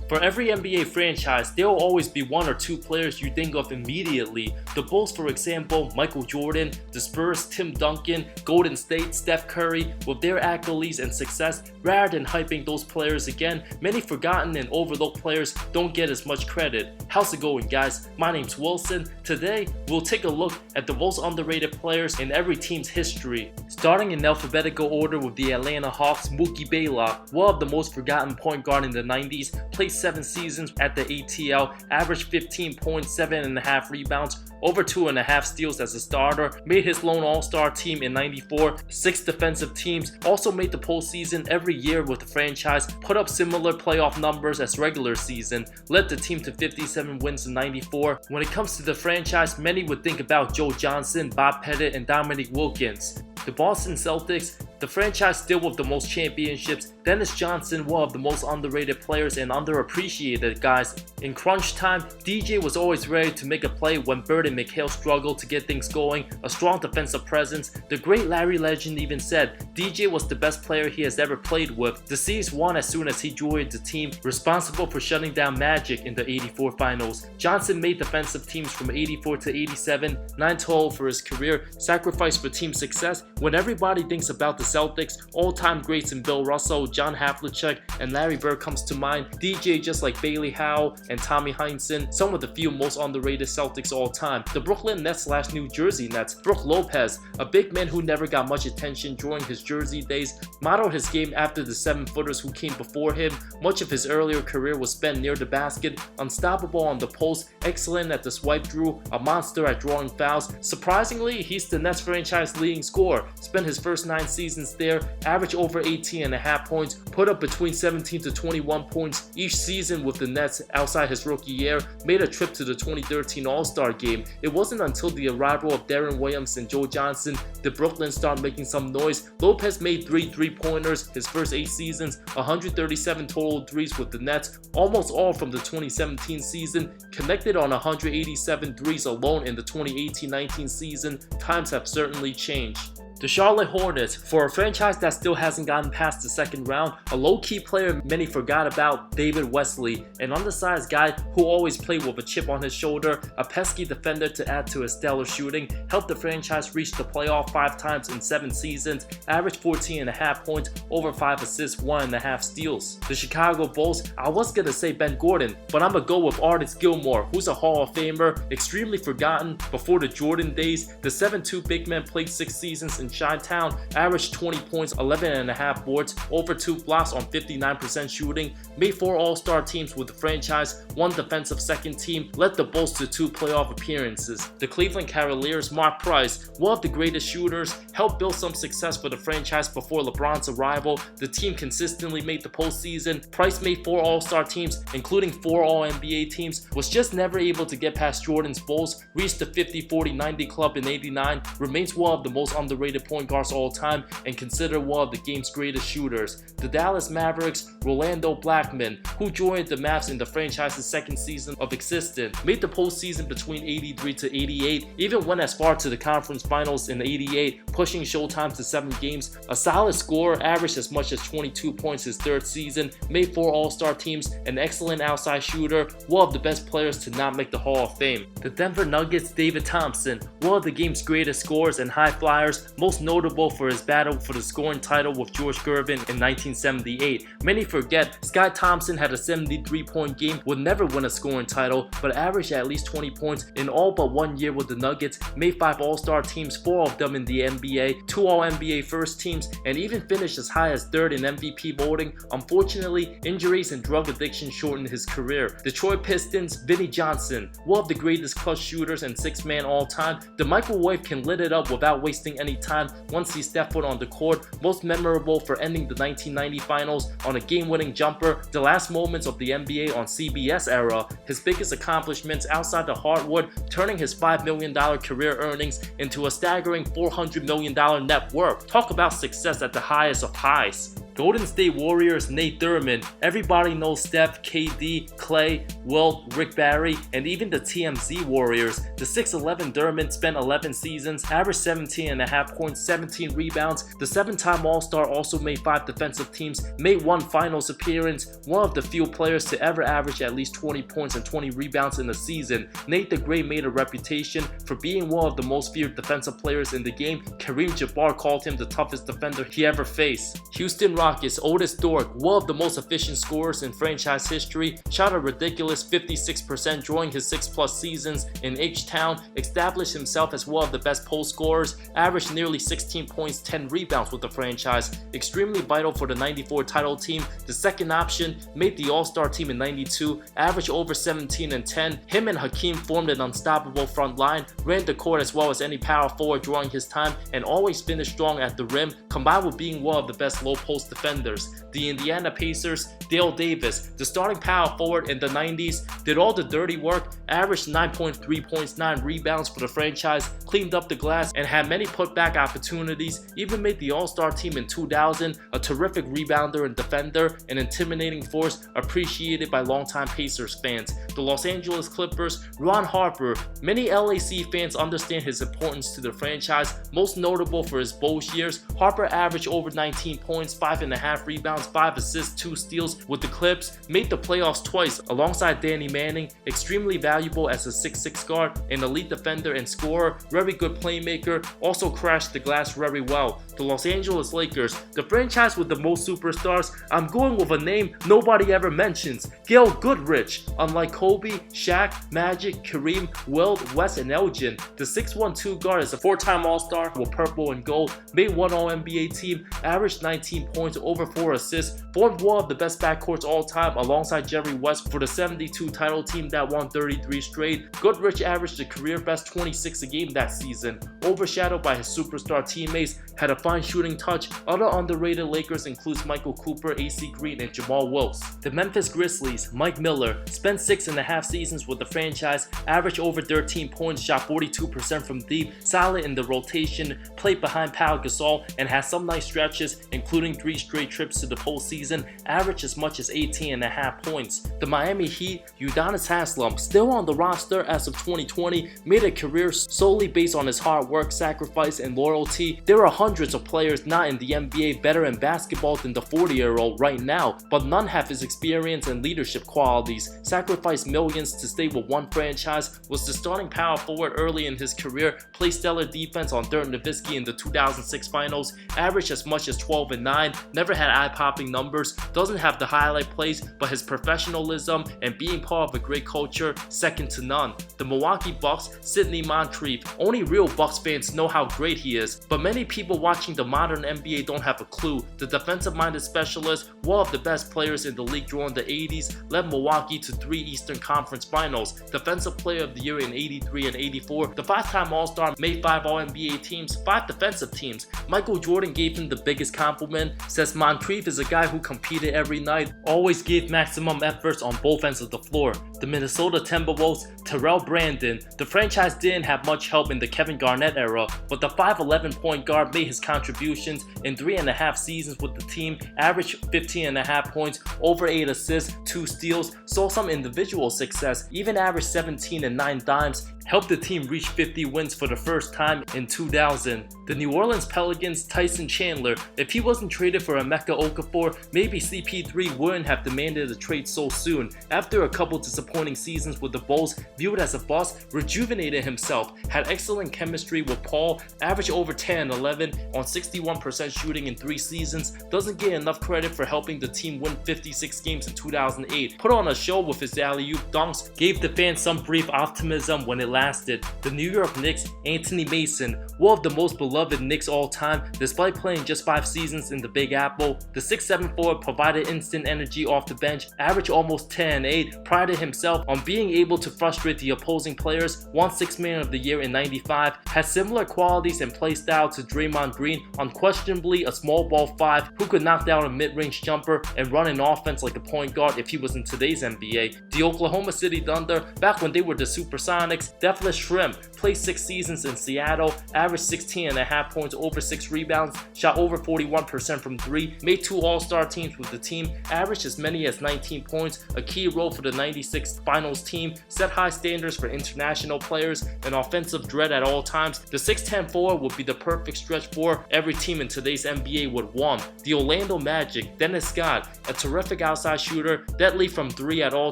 For every NBA franchise, there will always be one or two players you think of immediately. The Bulls, for example, Michael Jordan, the Spurs, Tim Duncan, Golden State, Steph Curry, with their accolades and success. Rather than hyping those players again, many forgotten and overlooked players don't get as much credit. How's it going, guys? My name's Wilson. Today, we'll take a look at the most underrated players in every team's history. Starting in alphabetical order with the Atlanta Hawks, Mookie Blaylock, one of the most forgotten point guard in the 90s, played 7 seasons at the ATL, averaged 15 points, 7.5 rebounds, over 2.5 steals as a starter, made his lone all-star team in '94, 6 defensive teams, also made the postseason every year with the franchise, put up similar playoff numbers as regular season, led the team to 57 wins in '94. When it comes to the franchise, many would think about Joe Johnson, Bob Pettit, and Dominique Wilkins. The Boston Celtics, the franchise still with the most championships. Dennis Johnson, one of the most underrated players and underappreciated guys. In crunch time, DJ was always ready to make a play when Bird and McHale struggled to get things going, a strong defensive presence. The great Larry Legend even said DJ was the best player he has ever played with. The C's won as soon as he joined the team, responsible for shutting down Magic in the '84 finals. Johnson made defensive teams from '84 to '87, 9 total for his career, sacrificed for team success. When everybody thinks about the Celtics, all-time greats in Bill Russell, John Havlicek, and Larry Bird comes to mind. DJ just like Bailey Howell and Tommy Heinsohn, some of the few most underrated Celtics all time. The Brooklyn Nets / New Jersey Nets, Brook Lopez, a big man who never got much attention during his Jersey days, modeled his game after the 7-footers who came before him. Much of his earlier career was spent near the basket, unstoppable on the post, excellent at the swipe drew, a monster at drawing fouls. Surprisingly, he's the Nets franchise leading scorer. Spent his first 9 seasons there, averaged over 18.5 points, put up between 17 to 21 points each season with the Nets outside his rookie year, made a trip to the 2013 All-Star game. It wasn't until the arrival of Darren Williams and Joe Johnson did Brooklyn start making some noise. Lopez made 3 3-pointers his first 8 seasons, 137 total threes with the Nets, almost all from the 2017 season, connected on 187 threes alone in the 2018-19 season. Times have certainly changed. The Charlotte Hornets, for a franchise that still hasn't gotten past the second round, a low-key player many forgot about, David Wesley, an undersized guy who always played with a chip on his shoulder, a pesky defender to add to his stellar shooting, helped the franchise reach the playoff 5 times in 7 seasons, averaged 14.5 points, over 5 assists, 1.5 steals. The Chicago Bulls, I was gonna say Ben Gordon, but I'm gonna go with Artis Gilmore, who's a Hall of Famer, extremely forgotten before the Jordan days. The 7'2" big man played 6 seasons in Chi-Town, averaged 20 points, 11.5 boards, over 2 blocks on 59% shooting, made 4 all-star teams with the franchise, 1 defensive second team, led the Bulls to 2 playoff appearances. The Cleveland Cavaliers, Mark Price, one of the greatest shooters, helped build some success for the franchise before LeBron's arrival. The team consistently made the postseason. Price made 4 all-star teams, including 4 all-NBA teams, was just never able to get past Jordan's Bulls, reached the 50-40-90 club in '89, remains one of the most underrated point guards all time, and considered one of the game's greatest shooters. The Dallas Mavericks, Rolando Blackman, who joined the Mavs in the franchise's second season of existence, made the postseason between '83 to '88, even went as far to the conference finals in '88, pushing Showtime to 7 games. A solid scorer, averaged as much as 22 points his 3rd season, made 4 all-star teams, an excellent outside shooter, one of the best players to not make the Hall of Fame. The Denver Nuggets, David Thompson, one of the game's greatest scorers and high flyers, most notable for his battle for the scoring title with George Gervin in 1978. Many forget Scott Thompson had a 73-point game, would never win a scoring title, but averaged at least 20 points in all but 1 year with the Nuggets, made 5 all-star teams, 4 of them in the NBA, 2 all-NBA first teams, and even finished as high as 3rd in MVP voting. Unfortunately, injuries and drug addiction shortened his career. Detroit Pistons, Vinnie Johnson, one of the greatest clutch shooters and 6-man all-time. The microwave can lit it up without wasting any time once he stepped foot on the court, most memorable for ending the 1990 finals on a game-winning jumper, the last moments of the NBA on CBS era, his biggest accomplishments outside the hardwood, turning his $5 million career earnings into a staggering $400 million net worth. Talk about success at the highest of highs. Golden State Warriors Nate Thurmond. Everybody knows Steph, KD, Clay, Wilt, Rick Barry, and even the TMZ Warriors. The 6'11 Thurmond spent 11 seasons, averaged 17.5 points, 17 rebounds. The 7-time All-Star also made 5 defensive teams, made 1 finals appearance, one of the few players to ever average at least 20 points and 20 rebounds in a season. Nate the Great made a reputation for being one of the most feared defensive players in the game. Kareem Jabbar called him the toughest defender he ever faced. Houston Rockets Otis Thorpe, one of the most efficient scorers in franchise history, shot a ridiculous 56% during his 6+ seasons in H-Town, established himself as one of the best post scorers, averaged nearly 16 points, 10 rebounds with the franchise, extremely vital for the 94 title team, the second option, made the All-Star team in 92, averaged over 17 and 10. Him and Hakeem formed an unstoppable front line, ran the court as well as any power forward during his time, and always finished strong at the rim, combined with being one of the best low post defenders. The Indiana Pacers, Dale Davis, the starting power forward in the 90s, did all the dirty work, averaged 9.3 points, 9 rebounds for the franchise, cleaned up the glass, and had many putback opportunities, even made the All-Star team in 2000, a terrific rebounder and defender, an intimidating force appreciated by longtime Pacers fans. The Los Angeles Clippers, Ron Harper, many LAC fans understand his importance to the franchise, most notable for his Bulls years. Harper averaged over 19 points, 5.5 rebounds, 5 assists, 2 steals with the Clips, made the playoffs twice alongside Danny Manning, extremely valuable as a 6'6 guard, an elite defender and scorer, very good playmaker, also crashed the glass very well. The Los Angeles Lakers, the franchise with the most superstars, I'm going with a name nobody ever mentions, Gail Goodrich. Unlike Kobe, Shaq, Magic, Kareem, Wilt, West, and Elgin, the 6'1" guard is a 4-time All-Star with purple and gold, made 1 All-NBA team, averaged 19 points, over 4 assists, formed one of the best backcourts all time alongside Jerry West for the 72 title team that won 33 straight. Goodrich averaged a career best 26 a game that season, overshadowed by his superstar teammates, had a fine shooting touch. Other underrated Lakers includes Michael Cooper, AC Green, and Jamal Wilkes. The Memphis Grizzlies, Mike Miller, spent 6.5 seasons with the franchise, averaged over 13 points, shot 42% from deep, solid in the rotation, played behind Pau Gasol, and had some nice stretches, including 3 straight trips to the postseason, averaged as much as 18.5 points. The Miami Heat, Udonis Haslem, still on the roster as of 2020, made a career solely based on his hard work, sacrifice, and loyalty. There are hundreds of players not in the NBA better in basketball than the 40-year-old right now, but none have his experience and leadership qualities. Sacrificed millions to stay with one franchise, was the starting power forward early in his career, played stellar defense on Dirk Nowitzki in the 2006 finals, averaged as much as 12 and 9, never had eye-popping numbers, doesn't have the highlight plays, but his professionalism and being part of a great culture, second to none. The Milwaukee Bucks, Sidney Moncrief, only real Bucks fans know how great he is, but many people watching the modern NBA don't have a clue. The defensive-minded specialist, one of the best players in the league during the 80s, led Milwaukee to 3 Eastern Conference Finals, Defensive Player of the Year in 83 and 84, the 5-time All-Star, made 5 All-NBA teams, 5 defensive teams. Michael Jordan gave him the biggest compliment, says Moncrief is a guy who competed every night, always gave maximum efforts on both ends of the floor. The Minnesota Timberwolves, Terrell Brandon, the franchise didn't have much help in the Kevin Garnett era, but the 5'11" point guard made his contributions in 3.5 seasons with the team, averaged 15.5 points, over 8 assists, 2 steals, saw some individual success, even averaged 17 and 9 dimes, helped the team reach 50 wins for the first time in 2000. The New Orleans Pelicans, Tyson Chandler, if he wasn't traded for Emeka Okafor, maybe CP3 wouldn't have demanded a trade so soon. After a couple disappointing seasons with the Bulls, viewed as a bust, rejuvenated himself, had excellent chemistry with Paul, averaged over 10 and 11 on 61% shooting in 3 seasons, doesn't get enough credit for helping the team win 56 games in 2008, put on a show with his alley-oop dunks, gave the fans some brief optimism when it lasted. The New York Knicks, Anthony Mason, one of the most beloved Knicks all time, despite playing just 5 seasons in the Big Apple. The 6'7" forward provided instant energy off the bench, averaged almost 10 and 8, prided himself himself on being able to frustrate the opposing players, won 6th Man of the Year in '95, has similar qualities and play style to Draymond Green, unquestionably a small ball 5 who could knock down a mid-range jumper and run an offense like a point guard if he was in today's NBA. The Oklahoma City Thunder, back when they were the Supersonics, Detlef Schrempf played 6 seasons in Seattle, averaged 16.5 points, over 6 rebounds, shot over 41% from 3, made 2 All-Star teams with the team, averaged as many as 19 points, a key role for the '96 Finals team, set high standards for international players, and offensive dread at all times. The 6'10 forward would be the perfect stretch for every team in today's NBA would want. The Orlando Magic, Dennis Scott, a terrific outside shooter, deadly from 3 at all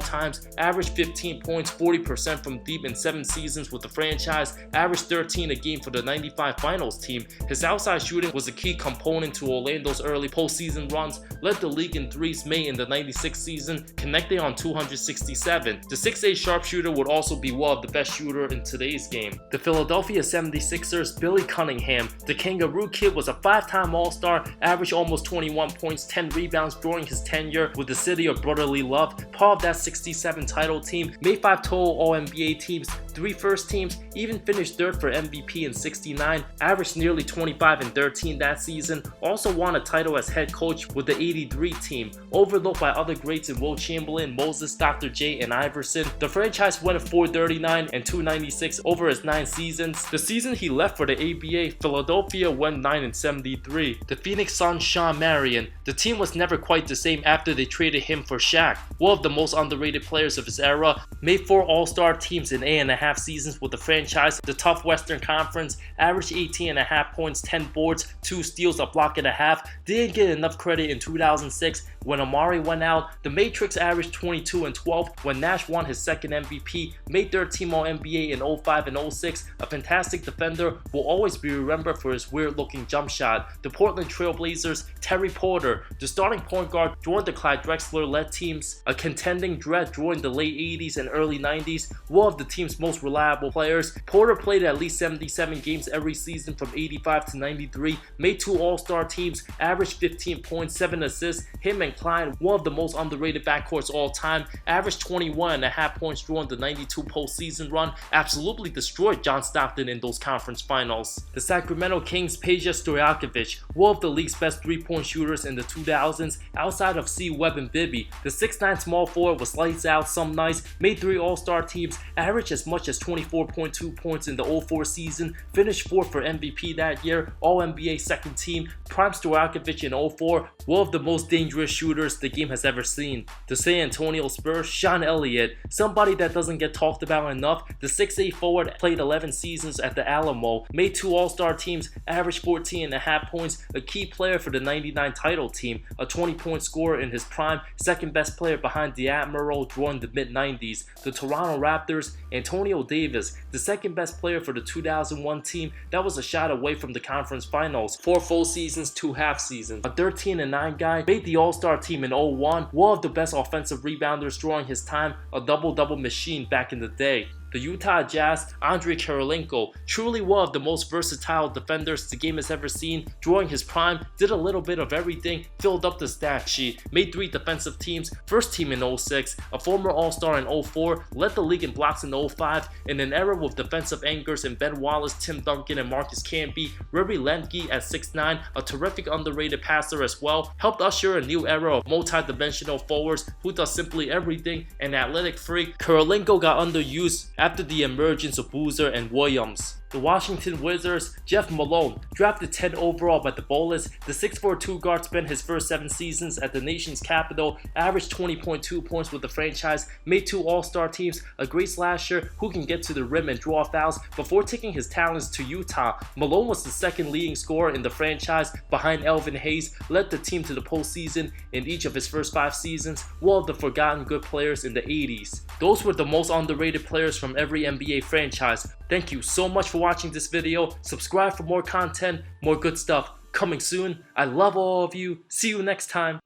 times, averaged 15 points, 40% from deep in 7 seasons with the franchise, averaged 13 a game for the '95 Finals team. His outside shooting was a key component to Orlando's early postseason runs, led the league in threes made in the '96 season, connecting on 267. The 6'8 sharpshooter would also be one of the best shooters in today's game. The Philadelphia 76ers, Billy Cunningham, the Kangaroo Kid, was a 5-time All-Star, averaged almost 21 points, 10 rebounds during his tenure with the city of brotherly love, part of that '67 title team, made 5 total All-NBA teams, 3 first teams, even finished 3rd for MVP in '69, averaged nearly 25 and 13 that season, also won a title as head coach with the '83 team, overlooked by other greats in Will Chamberlain, Moses, Dr. J, and Iverson. The franchise went 439 and 296 over his 9 seasons. The season he left for the ABA, Philadelphia went 9 and 73. The Phoenix Suns, Sean Marion, the team was never quite the same after they traded him for Shaq, one of the most underrated players of his era, made 4 All-Star teams in 8.5 seasons with the franchise, the tough Western Conference, averaged 18.5 points, 10 boards, 2 steals, a block and a half, didn't get enough credit in 2006 when Amari went out. The Matrix averaged 22 and 12 when Nash won his 2nd MVP, made 3rd team All-NBA in '05 and '06, a fantastic defender, will always be remembered for his weird-looking jump shot. The Portland Trail Blazers, Terry Porter, the starting point guard, joined the Clyde Drexler-led teams, a contending dread during the late '80s and early '90s, one of the team's most reliable players. Porter played at least 77 games every season from '85 to '93, made 2 All-Star teams, averaged 15 points, 7 assists. Him and Clyde, one of the most underrated backcourts all time, averaged 21.5 points during the '92 postseason run, absolutely destroyed John Stockton in those conference finals. The Sacramento Kings, Peja Stojakovic, one of the league's best 3-point shooters in the 2000s, outside of C. Webb and Bibby. The 6'9 small forward was lights out some nights, made 3 All-Star teams, averaged as much as 24.2 points in the '04 season, finished 4th for MVP that year, All-NBA 2nd team, prime Stojakovic in '04, one of the most dangerous shooters the game has ever seen. The San Antonio Spurs, Sean Elliott, somebody that doesn't get talked about enough. The 6'8 forward played 11 seasons at the Alamo, made 2 All-Star teams, averaged 14.5 points, a key player for the '99 title team, a 20-point scorer in his prime, 2nd best player behind the Admiral during the mid-90s. The Toronto Raptors, Antonio Davis, the 2nd best player for the 2001 team, that was a shot away from the conference finals, 4 full seasons, 2 half seasons. A 13-9 guy, made the All-Star team in '01, one of the best offensive rebounders during his time, a double-double machine back in the day. The Utah Jazz, Andrei Kirilenko, truly one of the most versatile defenders the game has ever seen. During his prime, did a little bit of everything, filled up the stat sheet, made 3 defensive teams, 1st team in '06, a former All-Star in '04, led the league in blocks in '05, in an era with defensive anchors in Ben Wallace, Tim Duncan, and Marcus Camby. Riri Lemke at 6'9", a terrific underrated passer as well, helped usher a new era of multi-dimensional forwards who does simply everything, an athletic freak. Kirilenko got underused after the emergence of Boozer and Williams. The Washington Wizards, Jeff Malone, drafted 10 overall by the Bullets. The 6'4" guard spent his first 7 seasons at the nation's capital, averaged 20.2 points with the franchise, made 2 All-Star teams, a great slasher who can get to the rim and draw fouls. Before taking his talents to Utah, Malone was the 2nd leading scorer in the franchise behind Elvin Hayes, led the team to the postseason in each of his first 5 seasons, one of the forgotten good players in the 80s. Those were the most underrated players from every NBA franchise. Thank you so much for watching this video. Subscribe for more content, more good stuff coming soon. I love all of you. See you next time.